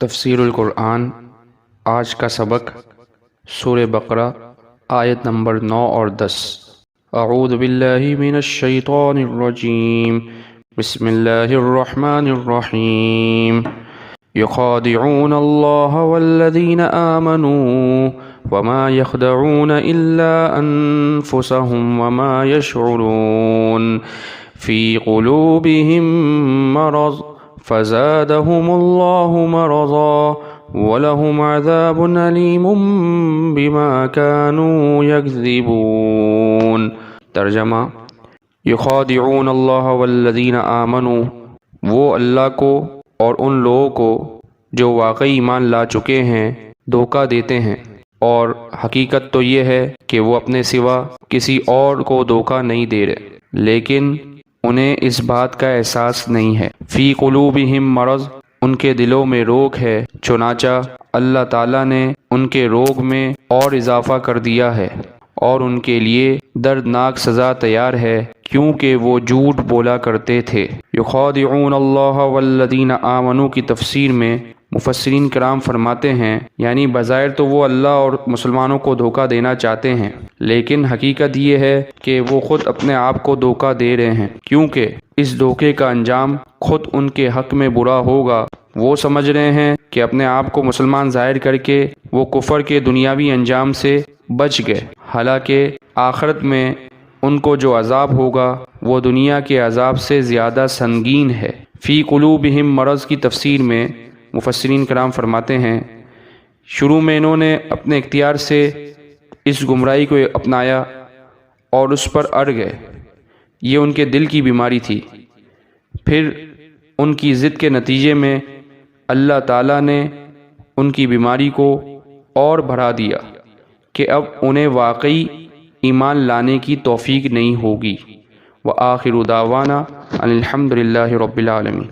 تفسیر القرآن آج کا سبق سورہ بقرہ آیت نمبر 9 اور 10۔ اعوذ باللہ من الشیطان الرجیم، بسم اللہ الرحمن الرحیم۔ یخادعون اللہ والذین آمنوا وما یخدعون الا انفسهم وما یشعرون فی قلوبهم مرض فزادهم اللہ مرضا وَلَهُمْ عَذَابٌ أَلِيمٌ بِمَا كَانُوا يَكْذِبُونَ۔ ترجمہ: یخادعون اللہ والذین آمنوا، وہ اللہ کو اور ان لوگوں کو جو واقعی ایمان لا چکے ہیں دھوکہ دیتے ہیں، اور حقیقت تو یہ ہے کہ وہ اپنے سوا کسی اور کو دھوکہ نہیں دے رہے، لیکن انہیں اس بات کا احساس نہیں ہے۔ فی قلوبہم مرض، ان کے دلوں میں روگ ہے، چنانچہ اللہ تعالیٰ نے ان کے روگ میں اور اضافہ کر دیا ہے، اور ان کے لیے دردناک سزا تیار ہے، کیونکہ وہ جھوٹ بولا کرتے تھے۔ یخادعون اللہ والذین آمنوا کی تفسیر میں مفسرین کرام فرماتے ہیں، یعنی بظاہر تو وہ اللہ اور مسلمانوں کو دھوکہ دینا چاہتے ہیں، لیکن حقیقت یہ ہے کہ وہ خود اپنے آپ کو دھوکہ دے رہے ہیں، کیونکہ اس دھوکے کا انجام خود ان کے حق میں برا ہوگا۔ وہ سمجھ رہے ہیں کہ اپنے آپ کو مسلمان ظاہر کر کے وہ کفر کے دنیاوی انجام سے بچ گئے، حالانکہ آخرت میں ان کو جو عذاب ہوگا وہ دنیا کے عذاب سے زیادہ سنگین ہے۔ فی قلوبہم مرض کی تفسیر میں مفسرین کرام فرماتے ہیں، شروع میں انہوں نے اپنے اختیار سے اس گمراہی کو اپنایا اور اس پر اڑ گئے، یہ ان کے دل کی بیماری تھی۔ پھر ان کی ضد کے نتیجے میں اللہ تعالیٰ نے ان کی بیماری کو اور بڑھا دیا کہ اب انہیں واقعی ایمان لانے کی توفیق نہیں ہوگی۔ وآخر دعوانا ان الحمد للہ رب العالمین۔